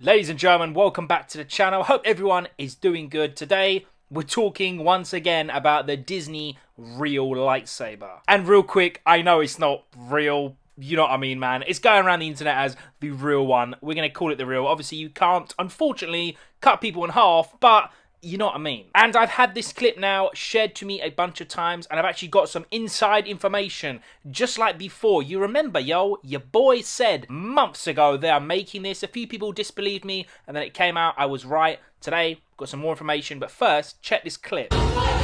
Ladies and gentlemen, welcome back to the channel. Hope everyone is doing good. Today, we're talking once again about the Disney real lightsaber. And real quick, I know it's not real, you know what I mean, man. It's going around the internet as the real one. We're going to call it the real. Obviously, you can't, unfortunately, cut people in half, but you know what I mean. And I've had this clip now shared to me a bunch of times, and I've actually got some inside information, just like before. You remember, yo, your boy said months ago they are making this. A few people disbelieved me, and then it came out, I was right. Today, got some more information, but first, check this clip. Oh my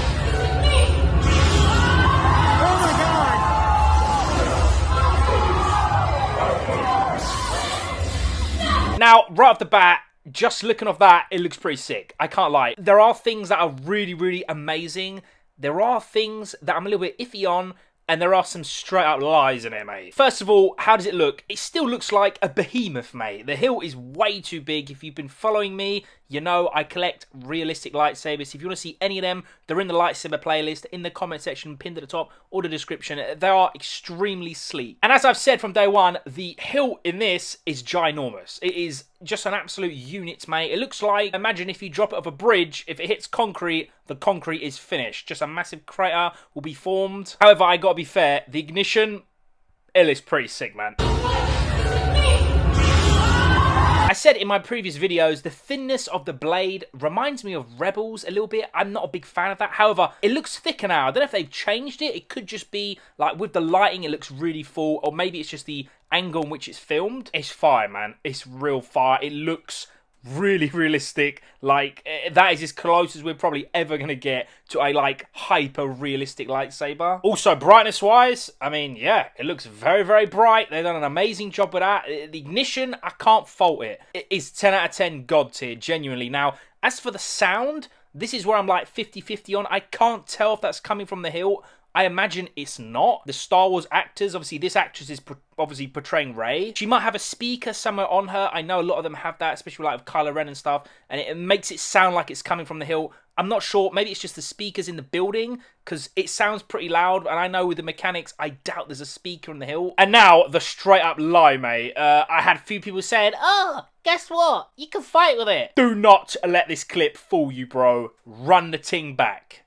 God! Now, right off the bat, just looking off that, it looks pretty sick. I can't lie. There are things that are really, really amazing. There are things that I'm a little bit iffy on, and there are some straight up lies in it, mate. First of all, how does it look? It still looks like a behemoth, mate. The hilt is way too big. If you've been following me, you know I collect realistic lightsabers. If you want to see any of them, they're in the lightsaber playlist, in the comment section, pinned at the top, or the description. They are extremely sleek. And as I've said from day one, the hilt in this is ginormous. It is just an absolute unit, mate. It looks like, imagine if you drop it off a bridge, if it hits concrete, the concrete is finished. Just a massive crater will be formed. However, I gotta be fair, the ignition, it is pretty sick, man. I said in my previous videos, the thinness of the blade reminds me of Rebels a little bit. I'm not a big fan of that. However, it looks thicker now. I don't know if they've changed it. It could just be, like, with the lighting, it looks really full. Or maybe it's just the angle in which it's filmed. It's fire, man. It's real fire. It looks really realistic. Like, that is as close as we're probably ever going to get to a, like, hyper-realistic lightsaber. Also, brightness-wise, I mean, yeah, it looks very, very bright. They've done an amazing job with that. The ignition, I can't fault it. It is 10 out of 10 God tier, genuinely. Now, as for the sound, this is where I'm, like, 50-50 on. I can't tell if that's coming from the hilt. I imagine it's not. The Star Wars actors, obviously this actress is obviously portraying Rey. She might have a speaker somewhere on her. I know a lot of them have that, especially like with Kylo Ren and stuff, and it makes it sound like it's coming from the hilt. I'm not sure. Maybe it's just the speakers in the building, because it sounds pretty loud, and I know with the mechanics, I doubt there's a speaker in the hilt. And now, the straight-up lie, mate. I had a few people saying, oh, guess what? You can fight with it. Do not let this clip fool you, bro. Run the ting back.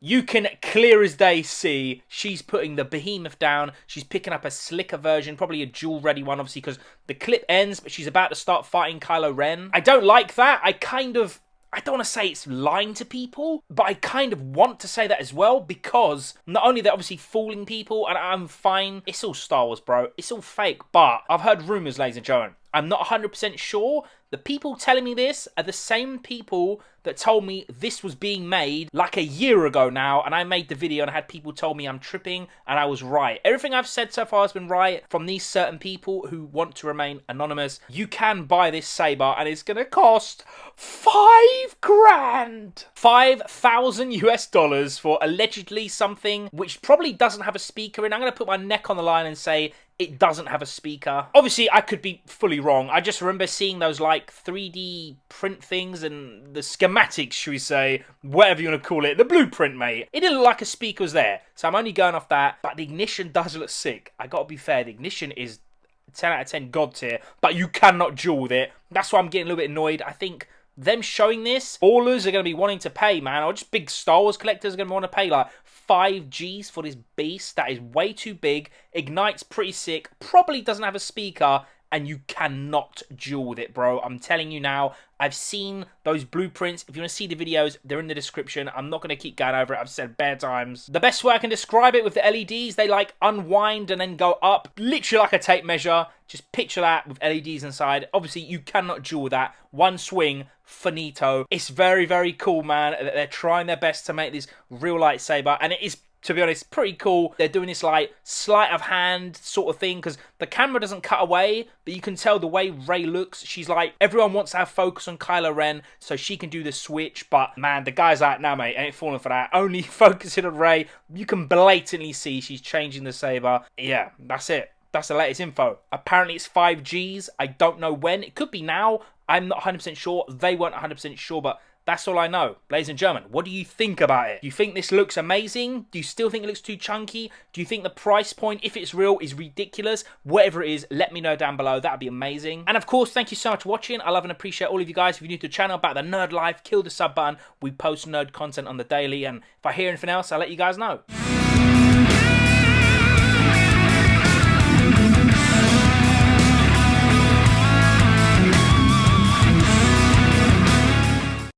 You can clear as day see she's putting the behemoth down. She's picking up a slicker version, probably a dual-ready one, obviously, because the clip ends, but she's about to start fighting Kylo Ren. I don't like that. I don't want to say it's lying to people, but I kind of want to say that as well, because not only they're obviously fooling people, and I'm fine, it's all Star Wars, bro. It's all fake, but I've heard rumors, ladies and gentlemen. I'm not 100% sure. The people telling me this are the same people that told me this was being made like a year ago now, and I made the video and I had people told me I'm tripping, and I was right. Everything I've said so far has been right from these certain people who want to remain anonymous. You can buy this saber, and it's gonna cost $5 grand. 5,000 US dollars for allegedly something which probably doesn't have a speaker in. I'm gonna put my neck on the line and say it doesn't have a speaker. Obviously, I could be fully wrong. I just remember seeing those, like, 3D print things and the schematics, should we say, whatever you want to call it, the blueprint, mate. It didn't look like a speaker was there, so I'm only going off that, but the ignition does look sick. I gotta be fair, the ignition is 10 out of 10 God tier, but you cannot duel with it. That's why I'm getting a little bit annoyed. I think them showing this, ballers are going to be wanting to pay, man, or just big Star Wars collectors are going to want to pay, like, 5 Gs for this beast that is way too big, ignites pretty sick, probably doesn't have a speaker, and you cannot duel with it, bro. I'm telling you now, I've seen those blueprints. If you want to see the videos, they're in the description. I'm not going to keep going over it. I've said bare times. The best way I can describe it with the LEDs, they like unwind and then go up, literally like a tape measure. Just picture that with LEDs inside. Obviously, you cannot duel with that. One swing, finito. It's very, very cool, man. They're trying their best to make this real lightsaber, and it is, to be honest, pretty cool. They're doing this, like, sleight of hand sort of thing, because the camera doesn't cut away, but you can tell the way Rey looks. She's like, everyone wants to have focus on Kylo Ren, so she can do the switch, but, man, the guy's like, nah, mate, ain't falling for that. Only focusing on Rey. You can blatantly see she's changing the saber. Yeah, that's it. That's the latest info. Apparently it's 5 Gs. I don't know when. It could be now. I'm not 100% sure. They weren't 100% sure, but That's all I know. Ladies and gentlemen, what do you think about it? Do you think this looks amazing? Do you still think it looks too chunky? Do you think the price point, if it's real, is ridiculous? Whatever it is, let me know down below. That would be amazing. And of course, thank you so much for watching. I love and appreciate all of you guys. If you're new to the channel, about the nerd life, kill the sub button. We post nerd content on the daily. And if I hear anything else, I'll let you guys know.